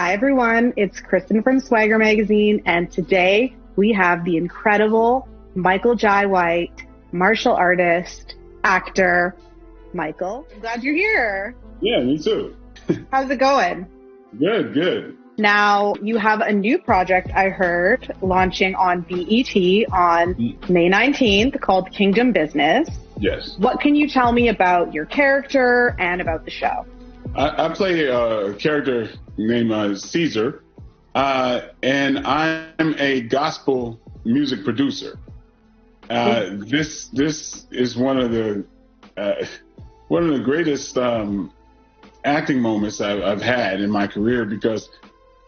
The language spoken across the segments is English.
Hi everyone, it's Kristen from Swagger Magazine, and today we have the incredible Michael Jai White, martial artist, actor. Michael, I'm glad you're here. Yeah, me too. How's it going? Good. Now, you have a new project, I heard, launching on BET on May 19th called Kingdom Business. Yes. What can you tell me about your character and about the show? I play a character named Caesar, and I'm a gospel music producer. This is one of the greatest acting moments I've had in my career, because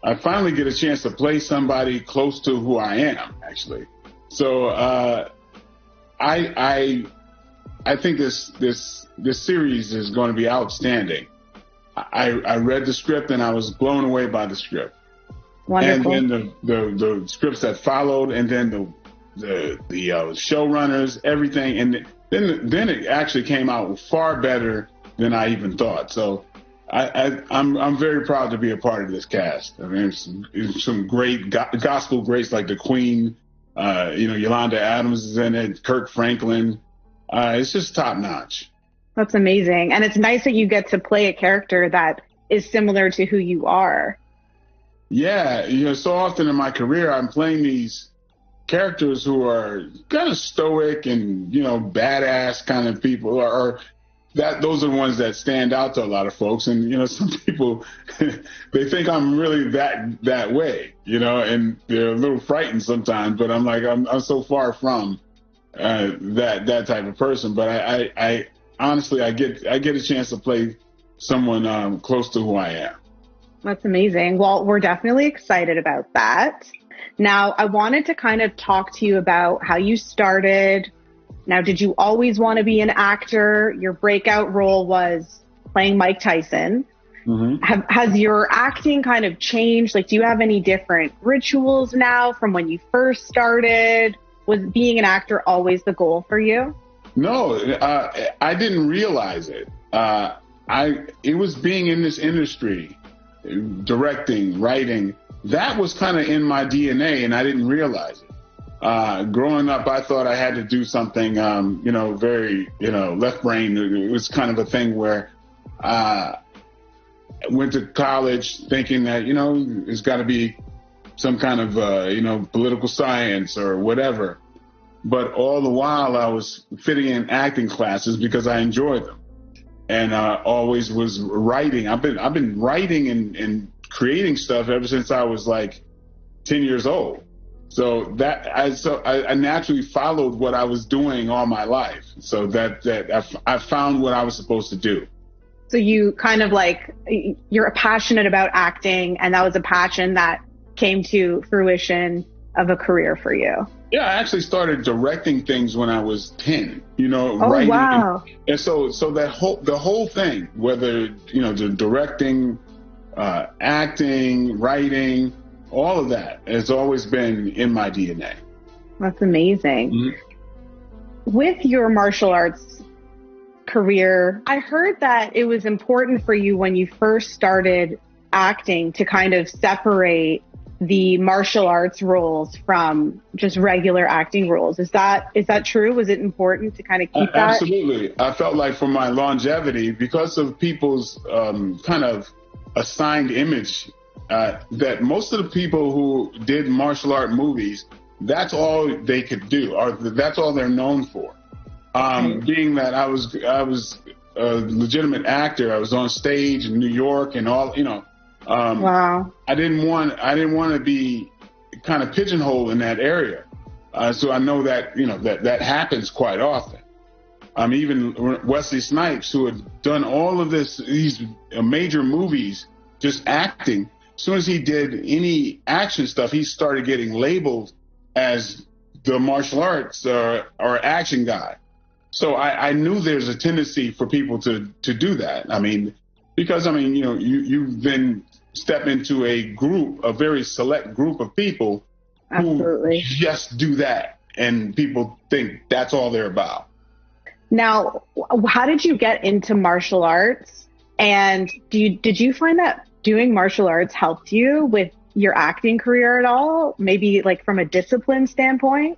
I finally get a chance to play somebody close to who I am, actually. So I think this series is going to be outstanding. I read the script and I was blown away by the script. Wonderful. And then the scripts that followed, and then the showrunners, everything, and then it actually came out far better than I even thought. So I'm very proud to be a part of this cast. I mean, it's some great gospel greats like the Queen, Yolanda Adams is in it, Kirk Franklin. It's just top notch. That's amazing. And it's nice that you get to play a character that is similar to who you are. Yeah. So often in my career, I'm playing these characters who are kind of stoic and, badass kind of people, or those are the ones that stand out to a lot of folks. And, some people, they think I'm really that way, and they're a little frightened sometimes, but I'm like, I'm so far from that type of person. But I honestly, I get a chance to play someone close to who I am. That's amazing. Well, we're definitely excited about that. Now, I wanted to kind of talk to you about how you started. Now, did you always want to be an actor? Your breakout role was playing Mike Tyson. Mm-hmm. Has your acting kind of changed? Like, do you have any different rituals now from when you first started? Was being an actor always the goal for you? No, I didn't realize it. It was being in this industry, directing, writing, that was kind of in my DNA, and I didn't realize it. Growing up, I thought I had to do something, very, left brain. It was kind of a thing where I went to college thinking that, it's got to be some kind of, political science or whatever. But all the while I was fitting in acting classes because I enjoyed them, and always was writing. I've been writing and creating stuff ever since I was like 10 years old. So I naturally followed what I was doing all my life. So that I found what I was supposed to do. So you kind of you're passionate about acting, and that was a passion that came to fruition of a career for you. Yeah, I actually started directing things when I was 10, Oh, writing. wow. And so the whole thing, whether, the directing, acting, writing, all of that has always been in my DNA. That's amazing. Mm-hmm. With your martial arts career, I heard that it was important for you when you first started acting to kind of separate the martial arts roles from just regular acting roles. Is that true? Was it important to kind of keep that? Absolutely. I felt like for my longevity, because of people's kind of assigned image, that most of the people who did martial art movies, that's all they could do, or that's all they're known for. Being that I was a legitimate actor, I was on stage in New York and all, wow. I didn't want to be kind of pigeonholed in that area. So I know that, that happens quite often. Even Wesley Snipes, who had done all of these major movies, just acting, as soon as he did any action stuff, he started getting labeled as the martial arts or action guy. So I knew there's a tendency for people to do that. Because you then step into a very select group of people. Absolutely. Who just do that, and people think that's all they're about. Now, how did you get into martial arts? And did you find that doing martial arts helped you with your acting career at all? Maybe like from a discipline standpoint?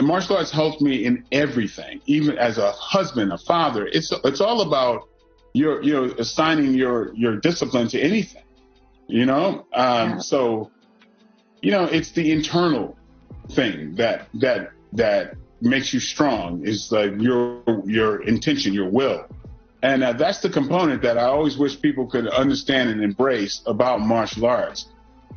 Martial arts helped me in everything, even as a husband, a father. It's all about assigning your discipline to anything, So, it's the internal thing that makes you strong, is like your intention, your will. And that's the component that I always wish people could understand and embrace about martial arts.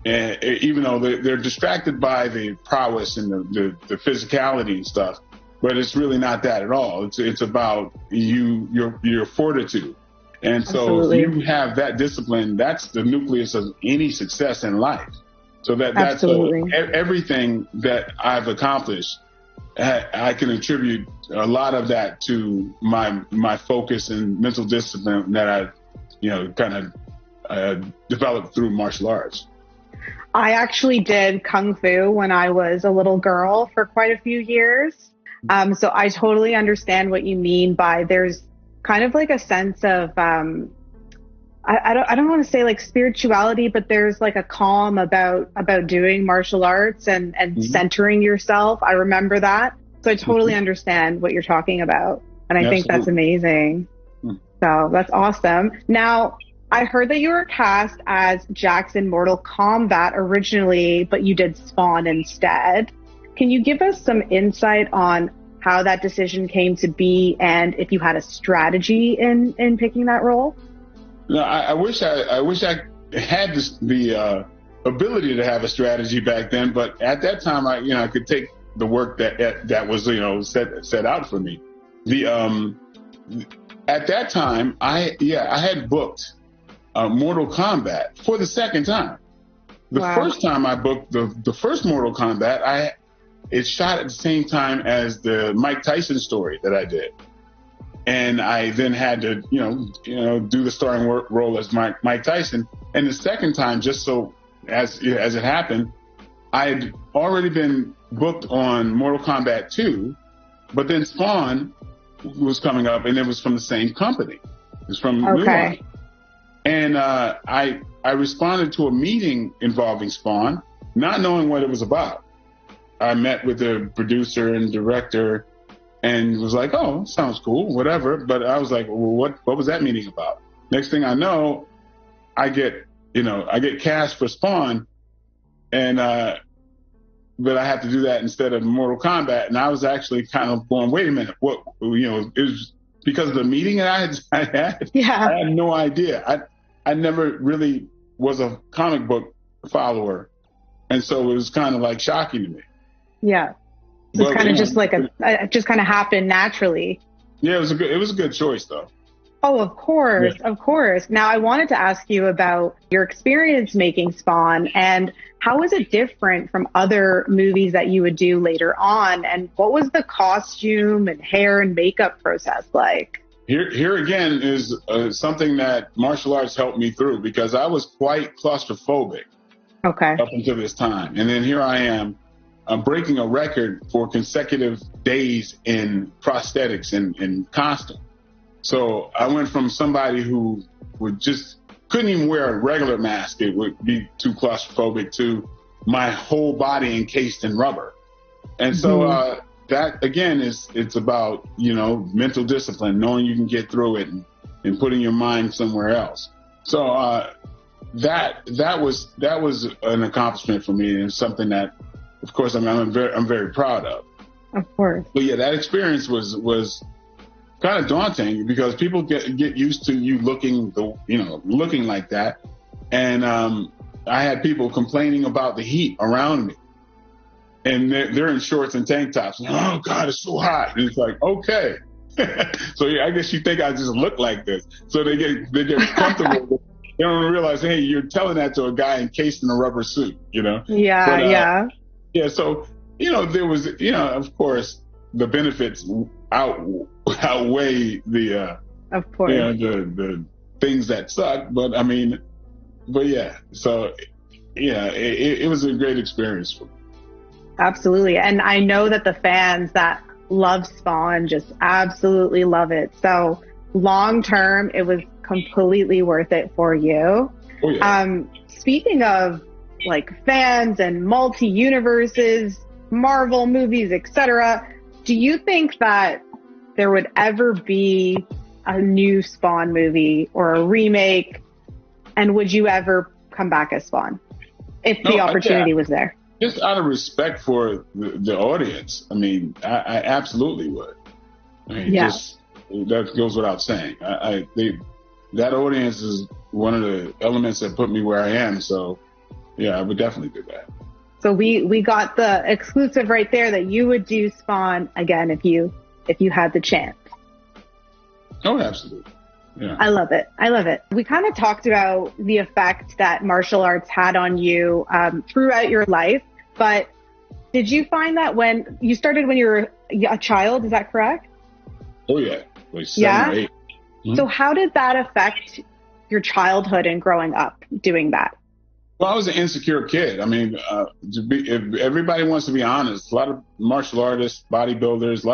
And even though they're distracted by the prowess and the physicality and stuff, but it's really not that at all. It's about your fortitude. And so if you have that discipline, that's the nucleus of any success in life. So that's everything that I've accomplished. I can attribute a lot of that to my focus and mental discipline that I, kind of developed through martial arts. I actually did Kung Fu when I was a little girl for quite a few years. So I totally understand what you mean by there's kind of like a sense of, I don't want to say like spirituality, but there's like a calm about doing martial arts and centering yourself. I remember that. So I totally understand what you're talking about. And I think that's amazing. So that's awesome. Now, I heard that you were cast as Jackson Mortal Kombat originally, but you did Spawn instead. Can you give us some insight on how that decision came to be and if you had a strategy in picking that role? No, I wish I had the ability to have a strategy back then, but at that time I could take the work that was set out for me. At that time I had booked Mortal Kombat for the second time. The first time I booked the first Mortal Kombat, it shot at the same time as the Mike Tyson story that I did. And I then had to, do the starring role as Mike Tyson. And the second time, just so as it happened, I had already been booked on Mortal Kombat 2, but then Spawn was coming up, and it was from the same company. It was from New York. And I responded to a meeting involving Spawn, not knowing what it was about. I met with the producer and director and was like, oh, sounds cool, whatever. But I was like, well, what was that meeting about? Next thing I know, I get cast for Spawn, and but I had to do that instead of Mortal Kombat. And I was actually kind of going, wait a minute, what? It was because of the meeting that I had. Yeah. I had no idea. I never really was a comic book follower, and so it was kind of like shocking to me. Yeah. It's kind of just like it just kind of happened naturally. Yeah, it was a good choice though. Oh, of course, of course. Now I wanted to ask you about your experience making Spawn and how was it different from other movies that you would do later on, and what was the costume and hair and makeup process like? Here again is something that martial arts helped me through, because I was quite claustrophobic. Okay. Up until this time, and then here I am. I'm breaking a record for consecutive days in prosthetics and costume. So I went from somebody who couldn't even wear a regular mask, it would be too claustrophobic, to my whole body encased in rubber. And so that again it's about, mental discipline, knowing you can get through it and putting your mind somewhere else. So that was an accomplishment for me, and something that, of course, I'm very proud of. Of course. But yeah, that experience was kind of daunting, because people get used to you looking like that, and I had people complaining about the heat around me, and they're in shorts and tank tops. And, oh God, it's so hot! And it's like, okay, so yeah, I guess you think I just look like this, so they get comfortable. They don't realize, hey, you're telling that to a guy encased in a rubber suit, Yeah, yeah. Yeah, so, there was, of course, the benefits outweigh the, of course, the things that suck. But yeah, so, yeah, it was a great experience for me. Absolutely. And I know that the fans that love Spawn just absolutely love it. So long term, it was completely worth it for you. Oh, yeah. Speaking of like fans and multi-universes, Marvel movies, etc., do you think that there would ever be a new Spawn movie or a remake? And would you ever come back as Spawn if the opportunity was there? Just out of respect for the audience, I mean, I absolutely would. I mean, that goes without saying. That audience is one of the elements that put me where I am. So, yeah, I would definitely do that. So we got the exclusive right there that you would do Spawn again if you had the chance. Oh, absolutely. Yeah. I love it. I love it. We kind of talked about the effect that martial arts had on you throughout your life, but did you find that when you started when you were a child, is that correct? Oh, yeah. Like 7 or 8. Mm-hmm. So how did that affect your childhood and growing up doing that? Well, I was an insecure kid. I mean, if everybody wants to be honest, a lot of martial artists, bodybuilders,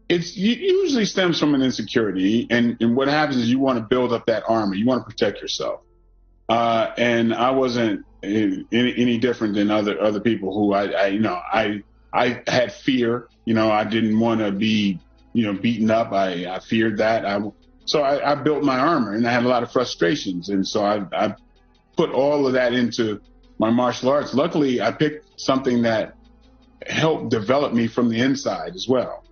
it usually stems from an insecurity. And what happens is you want to build up that armor. You want to protect yourself. And I wasn't any different than other people who I had fear. I didn't want to be, beaten up. I feared that. So I built my armor, and I had a lot of frustrations. And so I put all of that into my martial arts. Luckily, I picked something that helped develop me from the inside as well.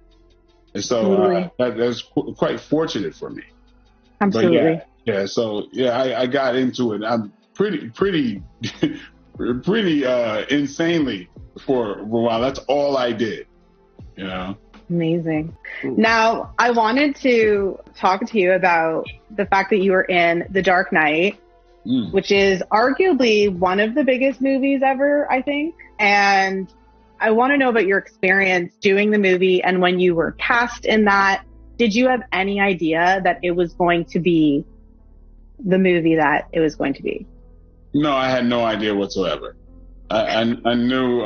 And so that's quite fortunate for me. Absolutely. But so I got into it. I'm pretty insanely for a while. That's all I did. Amazing. Now, I wanted to talk to you about the fact that you were in The Dark Knight, which is arguably one of the biggest movies ever, I think. And I want to know about your experience doing the movie, and when you were cast in that, did you have any idea that it was going to be the movie that it was going to be? No, I had no idea whatsoever. I knew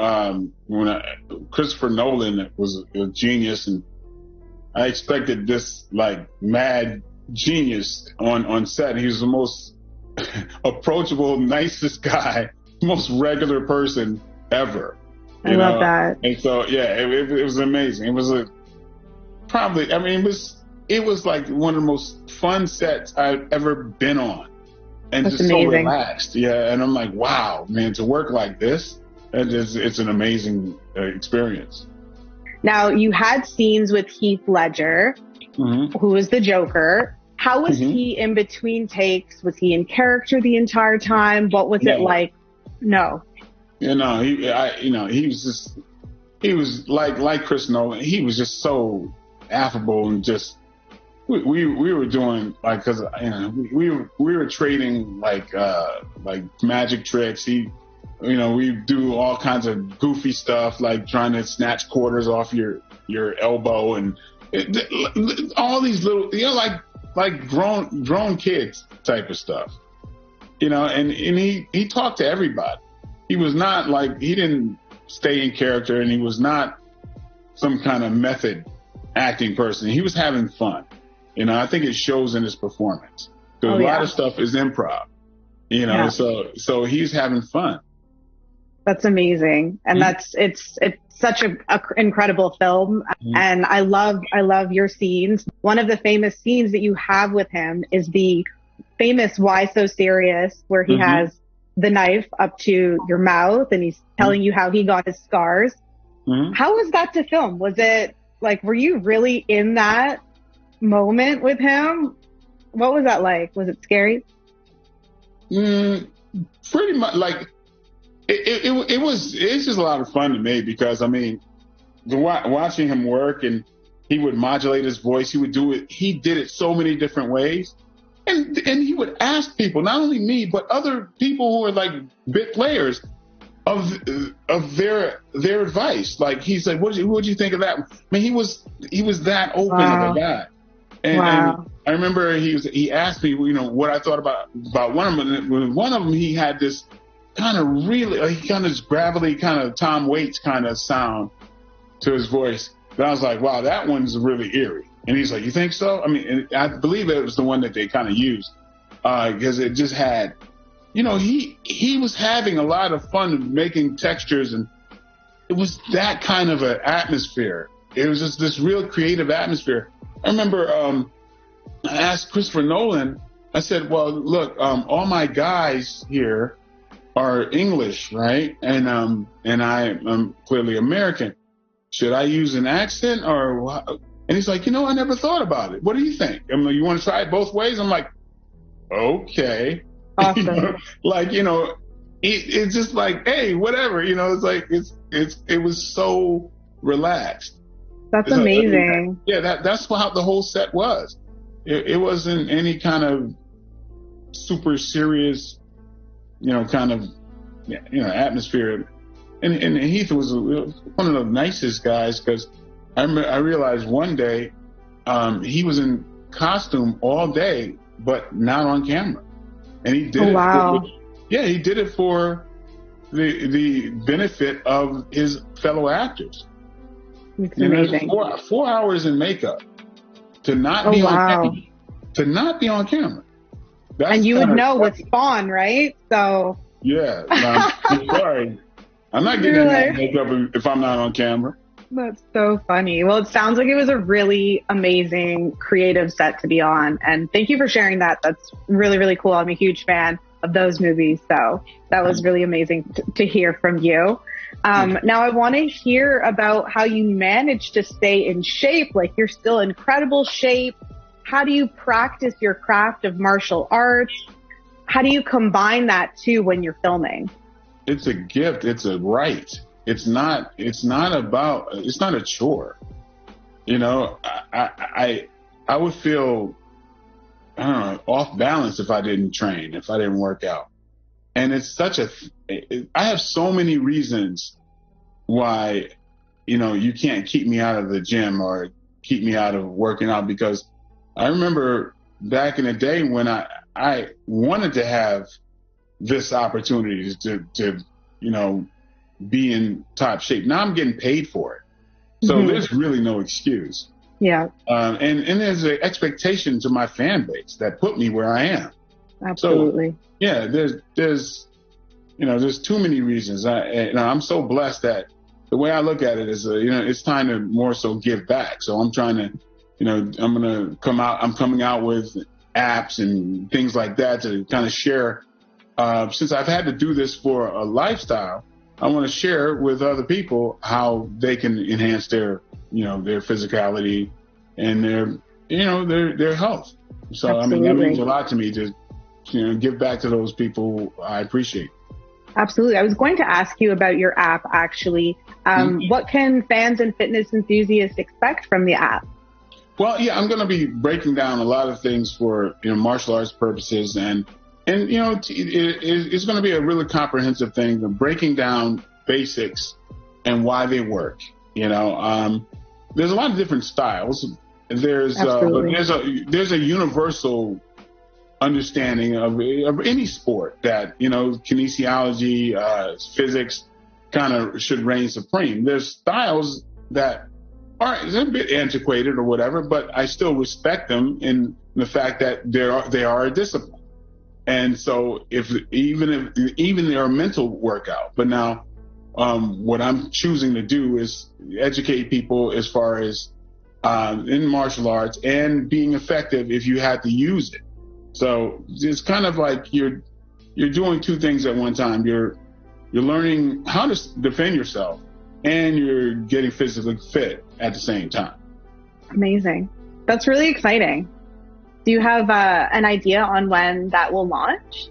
when Christopher Nolan was a genius, and I expected this mad genius on set. He was the most approachable, nicest guy, most regular person ever. I love that. And so, it was amazing. It was it was like one of the most fun sets I've ever been on. And That's just amazing. So relaxed. Yeah. And I'm like, wow, man, to work like this, it's an amazing experience. Now, you had scenes with Heath Ledger, who was the Joker. How was he in between takes? Was he in character the entire time? What was it like? No. He was like Chris Nolan. He was just so affable, and just we were doing because we were trading like magic tricks. We do all kinds of goofy stuff, like trying to snatch quarters off your elbow, and all these little like grown kids type of stuff. And he talked to everybody. He was not he didn't stay in character, and he was not some kind of method acting person. He was having fun. I think it shows in his performance. Because a lot of stuff is improv, so he's having fun. That's amazing. And it's such an incredible film. And I love your scenes. One of the famous scenes that you have with him is the famous Why So Serious, where he has the knife up to your mouth and he's telling you how he got his scars. How was that to film? Was it were you really in that moment with him? What was that like? Was it scary? Pretty much. It's just a lot of fun to me, because watching him work, and he would modulate his voice. He would do it. He did it so many different ways. And he would ask people, not only me, but other people who are bit players, of their advice. He's like, what did you think of that? He was that open of a guy. And I remember he asked me, what I thought about one of them. One of them, he had this kind of really, he kind of gravelly, kind of Tom Waits kind of sound to his voice. And I was like, wow, that one's really eerie. And he's like, you think so? I mean, and I believe it was the one that they kind of used because it just had, he was having a lot of fun making textures, and it was that kind of an atmosphere. It was just this real creative atmosphere. I remember I asked Christopher Nolan, I said, well, look, all my guys here are English, right? And I'm clearly American. Should I use an accent or what? And he's like, I never thought about it. What do you think? I'm like, you want to try it both ways? I'm like, okay. Awesome. It's just like, hey, whatever. It's like it was so relaxed. That's amazing. That's how the whole set was. It wasn't any kind of super serious, atmosphere. And Heath was one of the nicest guys because I realized one day he was in costume all day, but not on camera. And he did it. Wow. He did it for the benefit of his fellow actors. It's amazing. 4 hours in makeup to not be on camera. To not be on camera. And you would know with Spawn, right? So. Yeah. I'm sorry. I'm not getting in that makeup if I'm not on camera. That's so funny. Well, it sounds like it was a really amazing creative set to be on. And thank you for sharing that. That's really, really cool. I'm a huge fan of those movies. So that was really amazing to hear from you. Now I want to hear about how you managed to stay in shape. Like, you're still in incredible shape. How do you practice your craft of martial arts? How do you combine that too when you're filming? It's a gift. It's a right. It's not a chore. I would feel, off balance if I didn't train, if I didn't work out. And it's I have so many reasons why, you can't keep me out of the gym or keep me out of working out, because I remember back in the day when I wanted to have this opportunity to be in top shape. Now I'm getting paid for it. So there's really no excuse. Yeah. And there's an expectation to my fan base that put me where I am. Absolutely. So, yeah, there's too many reasons. I'm so blessed that the way I look at it is, it's time to more so give back. So I'm trying to, I'm coming out with apps and things like that to kind of share. Since I've had to do this for a lifestyle, I want to share with other people how they can enhance their physicality and their health. So, Absolutely. That means a lot to me to, give back to those people I appreciate. Absolutely. I was going to ask you about your app, actually. What can fans and fitness enthusiasts expect from the app? Well, yeah, I'm going to be breaking down a lot of things for martial arts purposes, and it's going to be a really comprehensive thing, breaking down basics and why they work. There's a lot of different styles. There's a universal understanding of any sport that kinesiology, physics kind of should reign supreme. There's styles that are a bit antiquated or whatever, but I still respect them in the fact that they are a discipline. And so even they're a mental workout, but now what I'm choosing to do is educate people as far as in martial arts and being effective if you had to use it. So it's kind of like you're doing two things at one time. You're learning how to defend yourself, and you're getting physically fit at the same time. Amazing. That's really exciting. Do you have an idea on when that will launch?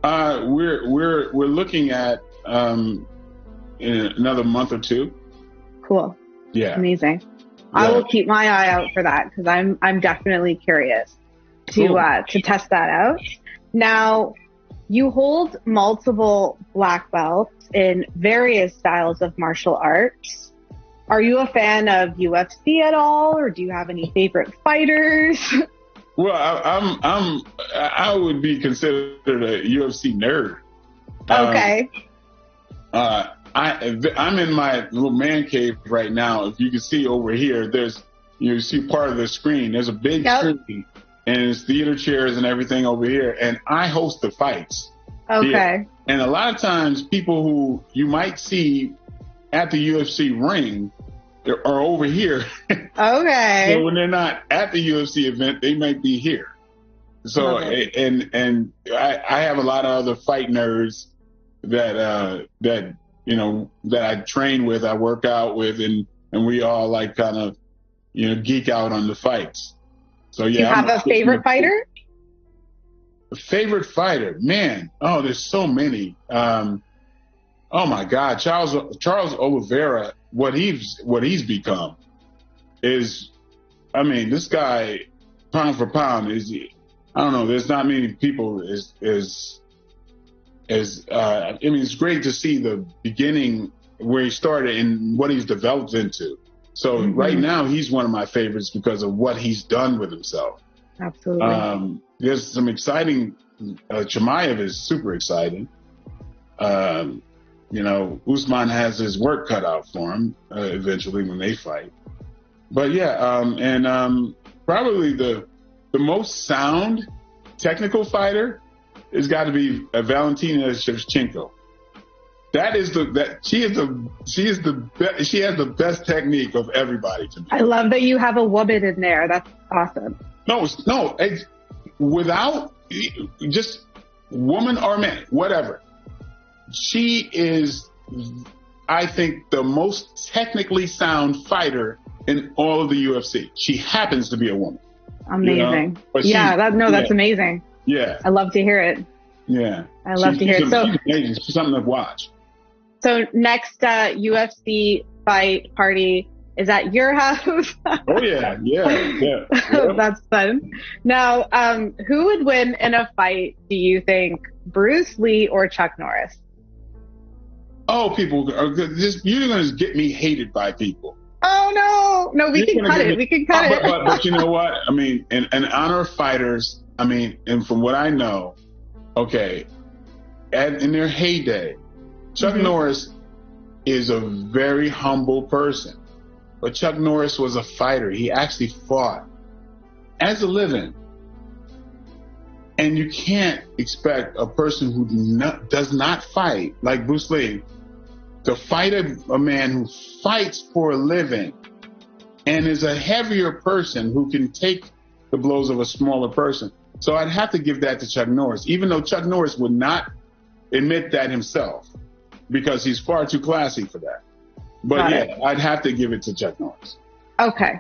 We're looking at in another month or two. Cool. Yeah. Amazing. Yeah. I will keep my eye out for that because I'm definitely curious to test that out. Now, you hold multiple black belts in various styles of martial arts. Are you a fan of UFC at all, or do you have any favorite fighters? Well, I would be considered a UFC nerd. Okay. I'm in my little man cave right now. If you can see over here, there's you see part of the screen. There's a big Yep. screen, and it's theater chairs and everything over here. And I host the fights. Okay. Here. And a lot of times, people who you might see at the UFC ring are over here. Okay. So when they're not at the UFC event, they might be here. So and I have a lot of other fight nerds that I train with, I work out with, and we all like kind of geek out on the fights. So yeah. Do you have a favorite fighter? A favorite fighter, man. Oh, there's so many. Oh my God, Charles Oliveira. What he's become is, I mean, this guy, pound for pound, is. I don't know. There's not many people I mean, it's great to see the beginning where he started and what he's developed into. So right now he's one of my favorites because of what he's done with himself. Absolutely. There's some exciting. Chimaev is super exciting. Usman has his work cut out for him eventually when they fight. But yeah, probably the most sound technical fighter has got to be Valentina Shevchenko. She has the best technique of everybody to me. I love that you have a woman in there. That's awesome. No, without just woman or man, whatever. She is, I think, the most technically sound fighter in all of the UFC. She happens to be a woman. Amazing. That's amazing. Yeah. I love to hear it. Yeah. I love to hear it. So she's amazing. She's something to watch. So next UFC fight party is at your house. Oh yeah. That's fun. Now, who would win in a fight, do you think? Bruce Lee or Chuck Norris? Oh, people are good. You're going to get me hated by people. Oh no, we can cut it. We can cut it. But you know what? I mean, in honor of fighters, I mean, and from what I know, okay, in their heyday, Chuck Norris is a very humble person. But Chuck Norris was a fighter. He actually fought as a living. And you can't expect a person who does not fight, like Bruce Lee, to fight a man who fights for a living and is a heavier person who can take the blows of a smaller person. So I'd have to give that to Chuck Norris, even though Chuck Norris would not admit that himself because he's far too classy for that. But I'd have to give it to Chuck Norris. Okay.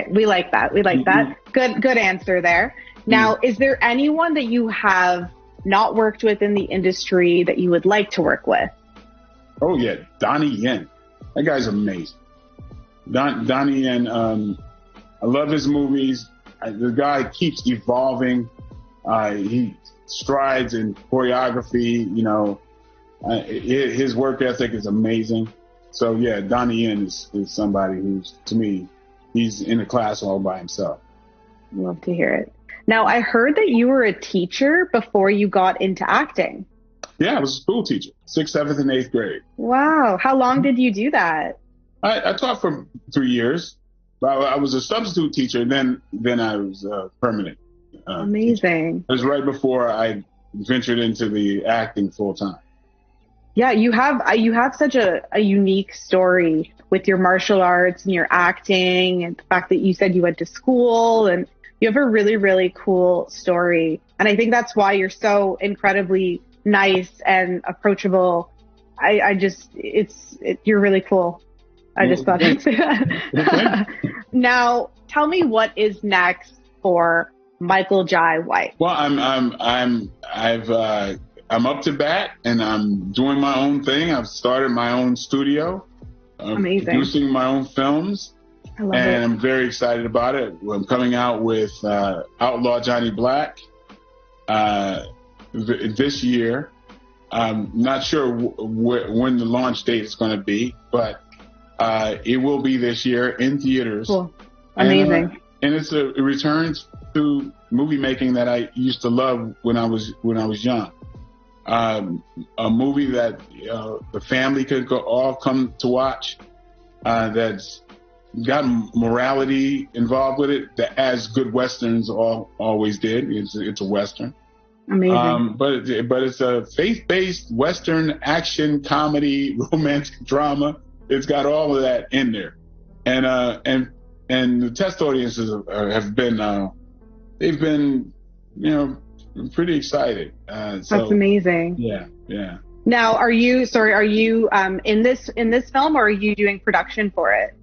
We like that. That. Good answer there. Now, is there anyone that you have not worked with in the industry that you would like to work with? Oh yeah, Donnie Yen. That guy's amazing. Donnie Yen, I love his movies. The guy keeps evolving. He strides in choreography, his work ethic is amazing. So yeah, Donnie Yen is somebody who's, to me, he's in a class all by himself. Love to hear it. Now, I heard that you were a teacher before you got into acting. Yeah, I was a school teacher, 6th, 7th, and 8th grade. Wow. How long did you do that? I taught for 3 years. I was a substitute teacher, and then I was permanent. Amazing. It was right before I ventured into the acting full time. Yeah, you have such a unique story with your martial arts and your acting, and the fact that you said you went to school, and you have a really, really cool story. And I think that's why you're so incredibly nice and approachable. You're really cool. I just thought it. Now, tell me what is next for Michael Jai White. Well, I'm up to bat, and I'm doing my own thing. I've started my own studio. Amazing. Producing my own films. I love it. I'm very excited about it. I'm coming out with Outlaw Johnny Black this year. I'm not sure when the launch date is going to be, but it will be this year in theaters. Cool. Amazing. And it's a return to movie making that I used to love when I was young. A movie that the family could all come to watch. That's got morality involved with it, as good westerns always did. It's a western. Amazing. But it's a faith-based western action comedy romantic drama. It's got all of that in there, and the test audiences have been they've been pretty excited. That's amazing. Yeah. Now, are you in this film, or are you doing production for it?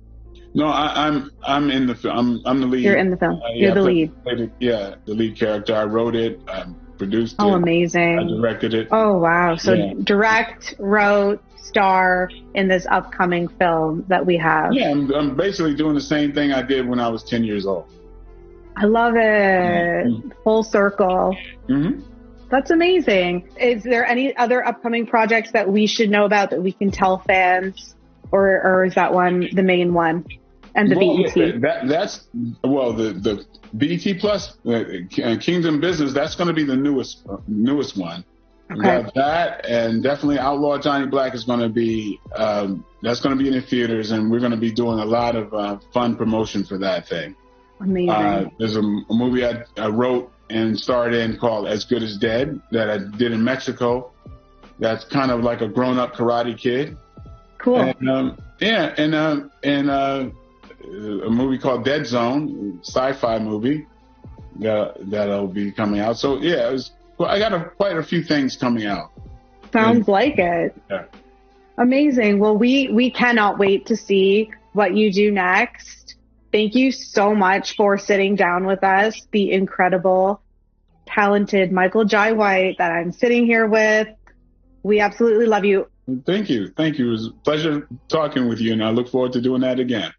No, I'm in the film. I'm the lead. You're in the film. You're the lead. The lead character. I wrote it. I produced it. Oh, amazing. I directed it. Oh, wow. So direct, wrote, star in this upcoming film that we have. Yeah, I'm basically doing the same thing I did when I was 10 years old. I love it. Mm-hmm. Full circle. Mm-hmm. That's amazing. Is there any other upcoming projects that we should know about that we can tell fans, or is that one the main one? And the BET. That's the BET Plus Kingdom Business. That's going to be the newest one. Okay. Got that, and definitely Outlaw Johnny Black is going to be that's going to be in the theaters, and we're going to be doing a lot of fun promotion for that thing. Amazing. There's a movie I wrote and starred in called As Good as Dead that I did in Mexico. That's kind of like a grown-up Karate Kid. Cool. And a movie called Dead Zone, sci-fi movie that'll be coming out. So I got quite a few things coming out. Sounds like it. Yeah. Amazing. Well, we cannot wait to see what you do next. Thank you so much for sitting down with us, the incredible, talented Michael Jai White that I'm sitting here with. We absolutely love you. Thank you. It was a pleasure talking with you, and I look forward to doing that again.